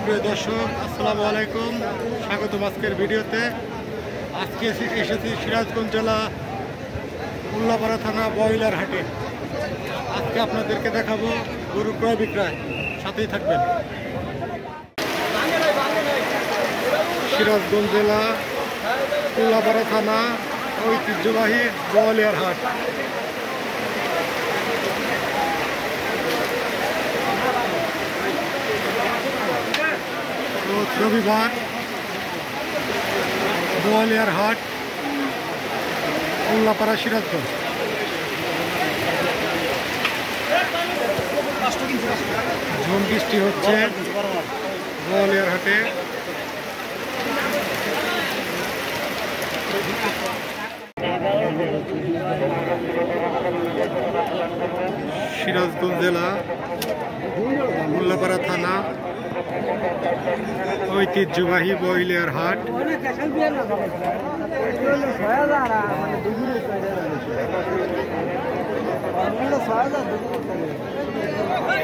সুপ্রিয় দর্শক, আসসালামু আলাইকুম। স্বাগতম আজকের ভিডিওতে। আজকে এসেছি সিরাজগঞ্জ জেলা উল্লাপাড়া থানা ব্রয়লার হাটে। আজকে আপনাদেরকে দেখাবো গরু ক্রয় বিক্রয়, সাথেই থাকবেন। সিরাজগঞ্জ জেলা উল্লাপাড়া থানা ঐতিহ্যবাহী ব্রয়লার হাট। রবিবার ব্রয়লার হাট, উল্লাপাড়া, সিরাজগঞ্জ। ঝুম বৃষ্টি হচ্ছে ব্রয়লার হাটে। সিরাজগঞ্জ জেলা উল্লাপাড়া থানা ঐতিহ্যবাহী ব্রয়লার হাট।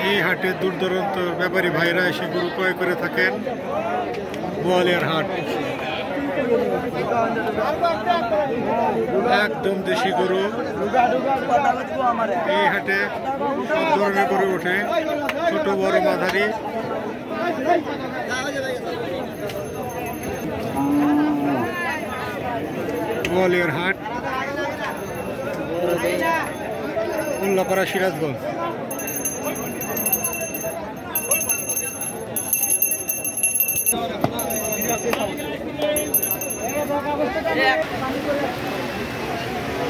এই হাটে দূর দূরান্ত ব্যাপারী ভাইরা এসে গরু ক্রয় করে থাকেন। ব্রয়লার হাট একদম দেশি গরু। এই হাটে সব ধরনের গরু ওঠে, ছোট বড় মাঝারি। ব্রয়লার হাট, উল্লাপাড়া, সিরাজগঞ্জ।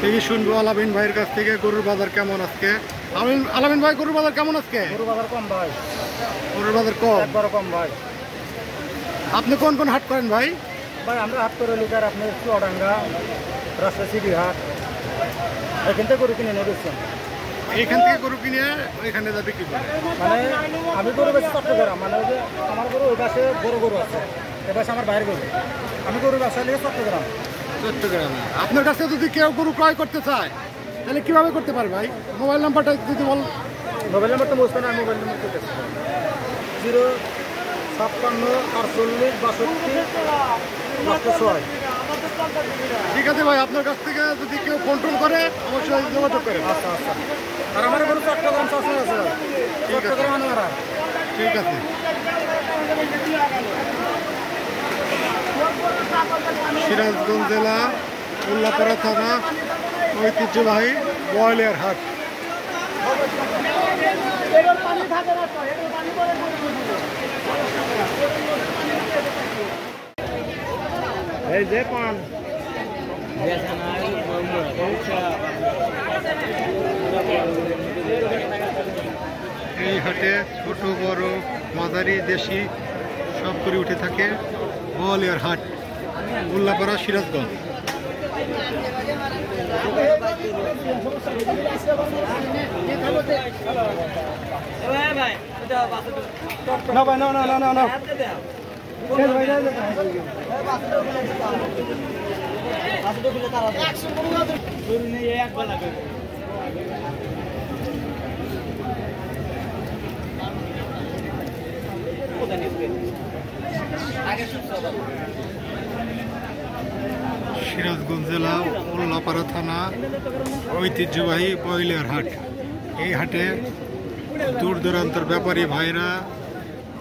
দেখি শুনবো আলামিন ভাইয়ের কাছ থেকে গরুর বাজার কেমন আজকে। আলামিন ভাই, গরুর বাজার কেমন আজকে? গরুর বাজার কম ভাই। গরুর বাজার কম, একবার কম ভাই। আপনি কোন কোন হাট করেন ভাই? ভাই আমরা হাট করে লিটার আপনার চুয়াডাঙ্গা, রাস্তা সিটি হাট, এখান থেকে গরু কিনে নিয়ে গেছেন। এখান থেকে গরু কিনে ওইখানে যা বিক্রি করে? মানে আমি গরু বেশি চট্টগ্রাম, মানে ওই যে আমার গরু ওই পাশে বড় গরু আছে, এ পাশে আমার বাইরের গরু। আমি গরু ব্যবসা নিয়ে চট্টগ্রাম। চট্টগ্রামে আপনার কাছে যদি কেউ গরু ক্রয় করতে চায় তাহলে কিভাবে করতে পারে ভাই? মোবাইল নাম্বারটা যদি বল। মোবাইল নাম্বার তো বুঝতে না, মোবাইল নাম্বার তো 0564862 ঠিক আছে ভাই, আপনার কাছ থেকে যদি কেউ কন্ট্রোল করে অবশ্যই যোগাযোগ করে। আচ্ছা আচ্ছা। আর আমার গরু চট্টগ্রাম সবসময় আছে ভাই। চট্টগ্রাম আনোয়ারা। ঠিক আছে। সিরাজগঞ্জ জেলা উল্লাপাড়া থানা ঐতিহ্যবাহী ব্রয়লার হাট। এই যে পান এই হাটে ছোট বড় মাঝারি দেশি সব করে উঠে থাকে। ব্রয়লার হাট, উল্লাপাড়া, সিরাজগঞ্জ। না ভাই, না না না না না সিরাজগঞ্জ জেলা উল্লাপাড়া থানা ঐতিহ্যবাহী ব্রয়লার হাট। এই হাটে দূর দূরান্তর ব্যাপারী ভাইরা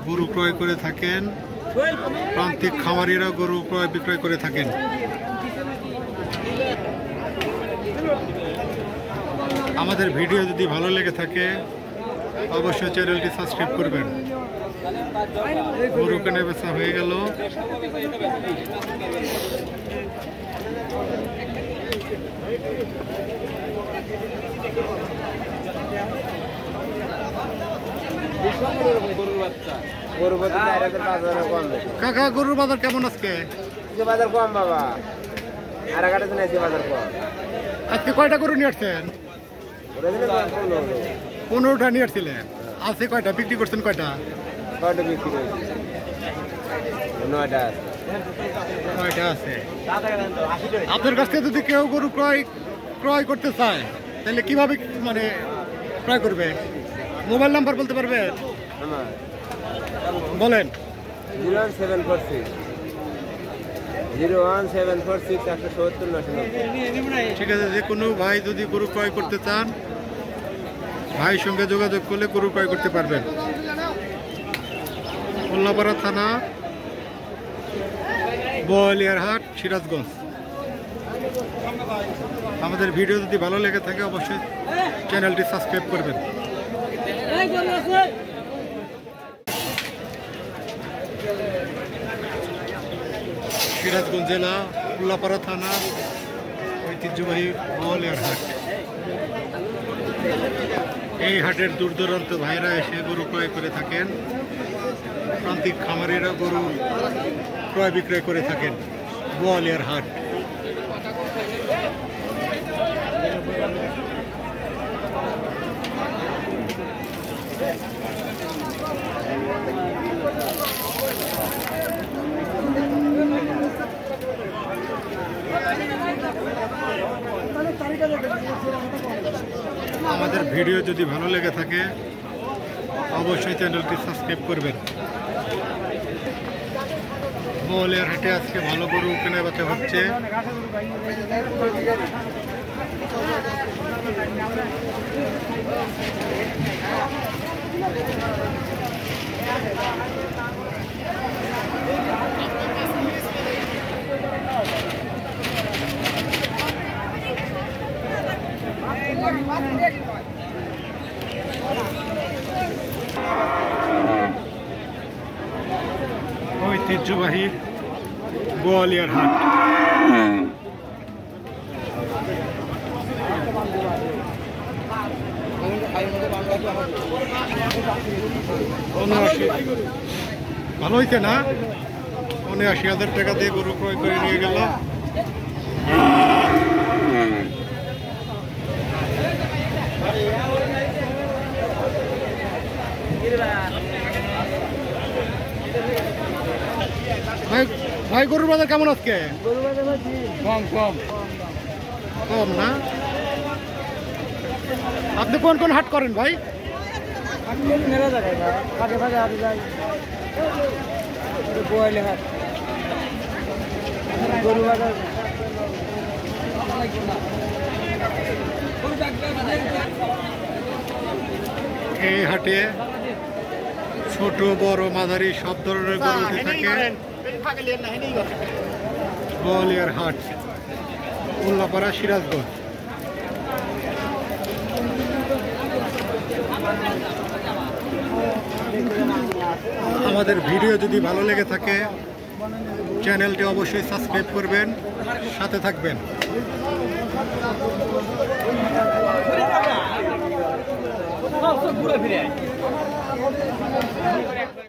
গরু ক্রয় করে থাকেন, প্রান্তিক খামারিরা গরু ক্রয় বিক্রয় করে থাকেন। আমাদের ভিডিও যদি ভালো লেগে থাকে অবশ্যই চ্যানেলটি সাবস্ক্রাইব করবেন। গরু কেনা বেচা হয়ে গেল। কাকা, গরুর বাজার কেমন আজকে? বাজার কম বাবা, আর বাজার কম। আজকে কয়টা গরু নিয়ে আসছেন? 15টা নিয়ে আসছিলেন। আছে কয়টা বিক্রি করছেন? কয়টা বিক্রি করেছি? 9টা আছে। আপনার কাছ থেকে যদি কেউ গরু ক্রয় করতে চায় তাহলে কিভাবে মানে ক্রয় করবে? মোবাইল নাম্বার বলতে পারবে? বলেন। ঠিক আছে, যে কোনো ভাই যদি গরু ক্রয় করতে চান ভাইয়ের সঙ্গে যোগাযোগ করলে গরু ক্রয় করতে পারবেন। উল্লাপাড়া থানা, বোয়ালিয়ার হাট, সিরাজগঞ্জ। আমাদের ভিডিও যদি ভালো লেগে থাকে অবশ্যই চ্যানেলটি সাবস্ক্রাইব করবেন। সিরাজগঞ্জ জেলা, উল্লাপাড়া থানা, ঐতিহ্যবাহী বোয়ালিয়ার হাট। এই হাটের দূর দূরান্ত ভাইরা এসে গরু ক্রয় করে থাকেন, প্রান্তিক খামারিরা গরু ক্রয় বিক্রয় করে থাকেন। বোয়ালিয়ার হাট। আমাদের ভিডিও যদি ভালো লেগে থাকে অবশ্যই চ্যানেলটি সাবস্ক্রাইব করবেন। বোয়ালিয়ার হাটে আজকে ভালো গরু কেনা বেচা হচ্ছে। ঐতিহ্যবাহী বোয়ালিয়ার হাট। ভালো হইছে না? ৭৯,০০০ টাকা দিয়ে গরু ক্রয় করে নিয়ে গেল। ভাই গরুর বাজার কেমন আজকে? কম না? আপনি কোন কোন হাট করেন ভাই? এই হাটে ছোট বড় মাঝারি সব ধরনের গরু উঠে থাকে। বোয়ালিয়ার হাট, উল্লাপাড়া, সিরাজগঞ্জ। আমাদের ভিডিও যদি ভালো লেগে থাকে চ্যানেলটি অবশ্যই সাবস্ক্রাইব করবেন, সাথে থাকবেন।